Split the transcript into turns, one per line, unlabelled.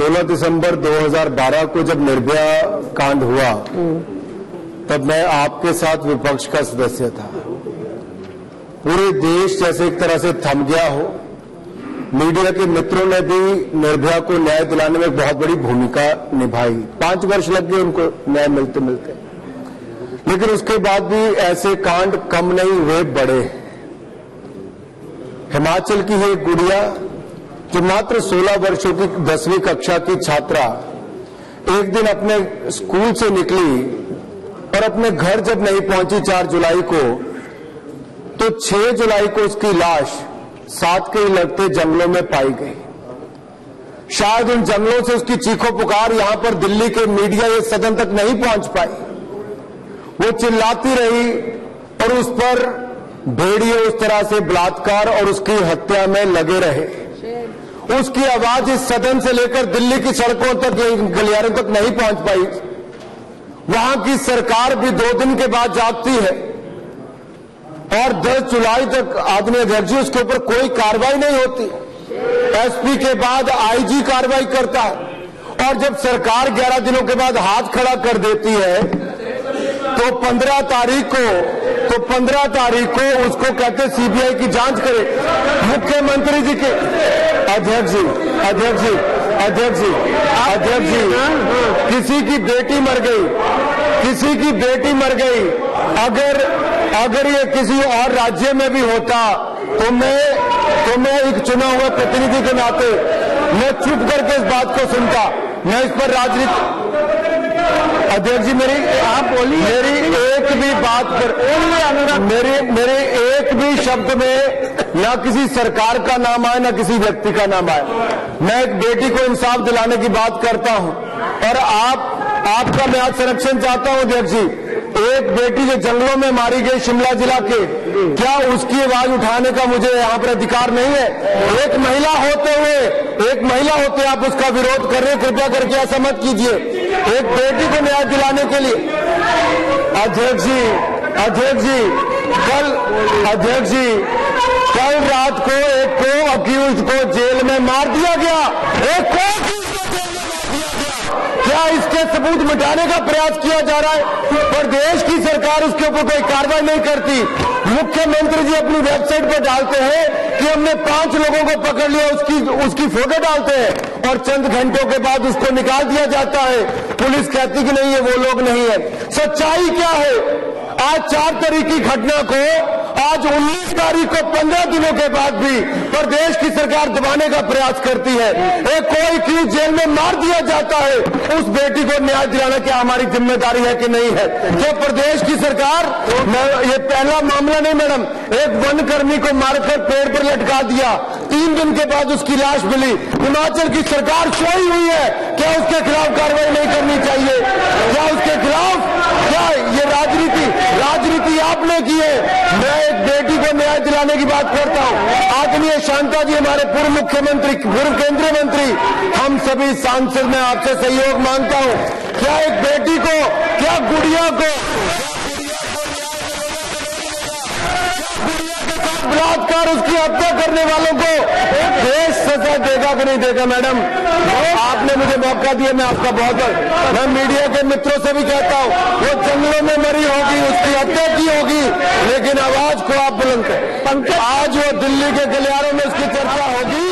16 दिसंबर 2012 को जब निर्भया कांड हुआ तब मैं आपके साथ विपक्ष का सदस्य था। पूरे देश जैसे एक तरह से थम गया हो। मीडिया के मित्रों ने भी निर्भया को न्याय दिलाने में बहुत बड़ी भूमिका निभाई। 5 वर्ष लग गए उनको न्याय मिलते मिलते, लेकिन उसके बाद भी ऐसे कांड कम नहीं हुए, बढ़े। हिमाचल की है एक गुड़िया जो मात्र 16 वर्षों की 10वीं कक्षा की छात्रा एक दिन अपने स्कूल से निकली और अपने घर जब नहीं पहुंची 4 जुलाई को, तो 6 जुलाई को उसकी लाश 7 के ही लगते जंगलों में पाई गई। शायद उन जंगलों से उसकी चीखों पुकार यहां पर दिल्ली के मीडिया या सदन तक नहीं पहुंच पाई। वो चिल्लाती रही और उस पर भेड़िए उस तरह से बलात्कार और उसकी हत्या में लगे रहे। उसकी आवाज इस सदन से लेकर दिल्ली की सड़कों तक, गलियारों तक नहीं पहुंच पाई। वहां की सरकार भी 2 दिन के बाद जागती है और 10 जुलाई तक आदरणीय अध्यक्ष जी उसके ऊपर कोई कार्रवाई नहीं होती। एसपी के बाद आईजी कार्रवाई करता है और जब सरकार 11 दिनों के बाद हाथ खड़ा कर देती है तो 15 तारीख को उसको कहते सीबीआई की जांच करे। मुख्यमंत्री जी के अध्यक्ष जी किसी की बेटी मर गई, अगर ये किसी और राज्य में भी होता तो मैं एक चुना हुआ प्रतिनिधि के नाते मैं चुप करके इस बात को सुनता। मैं इस पर राजनीति अध्यक्ष जी आप बोलिए, मेरी एक भी बात पर मेरे एक भी शब्द में ना किसी सरकार का नाम आए ना किसी व्यक्ति का नाम आए। मैं एक बेटी को इंसाफ दिलाने की बात करता हूं और आपका मैं आज संरक्षण चाहता हूं अध्यक्ष जी। एक बेटी जो जंगलों में मारी गई शिमला जिला के, क्या उसकी आवाज उठाने का मुझे यहाँ पर अधिकार नहीं है? एक महिला होते आप उसका विरोध कर रहे, कृपया करके ऐसा मत कीजिए। एक बेटी को न्याय दिलाने के लिए अध्यक्ष जी कल रात को एक को अक्यूज को जेल में मार दिया गया। एक को क्या इसके सबूत मिटाने का प्रयास किया जा रहा है? प्रदेश की सरकार उसके ऊपर कोई कार्रवाई नहीं करती। मुख्यमंत्री जी अपनी वेबसाइट पर डालते हैं कि हमने 5 लोगों को पकड़ लिया, उसकी फोटो डालते हैं और चंद घंटों के बाद उसको निकाल दिया जाता है। पुलिस कहती कि नहीं, ये वो लोग नहीं है। सच्चाई क्या है? आज 4 तारीख की घटना को आज 19 तारीख को 15 दिनों के बाद भी प्रदेश की सरकार दबाने का प्रयास करती है। एक कोई क्यों जेल में मार दिया जाता है, उस बेटी को न्याय दिलाना क्या हमारी जिम्मेदारी है कि नहीं है? क्या प्रदेश की सरकार, ये पहला मामला नहीं मैडम, एक वनकर्मी को मारकर पेड़ पर लटका दिया, 3 दिन के बाद उसकी लाश मिली। हिमाचल की सरकार सोई हुई है, क्या उसके खिलाफ कार्रवाई नहीं करनी चाहिए? क्या उसके खिलाफ ये राजनीति आपने की है? मैं एक बेटी को न्याय दिलाने की बात करता हूं। आदरणीय शांता जी हमारे पूर्व मुख्यमंत्री, पूर्व केंद्रीय मंत्री, हम सभी सांसद में आपसे सहयोग मांगता हूं। क्या एक बेटी को, क्या गुड़िया को बलात्कार उसकी हत्या करने वालों को देश सजा देगा कि नहीं देगा? मैडम आपने मुझे मौका दिया, मैं आपका मैं मीडिया के मित्रों से भी कहता हूं, वो जंगलों में मरी होगी, उसकी हत्या की होगी, लेकिन आवाज को आप बुलंद करें। आज वो दिल्ली के गलियारों में उसकी चर्चा होगी।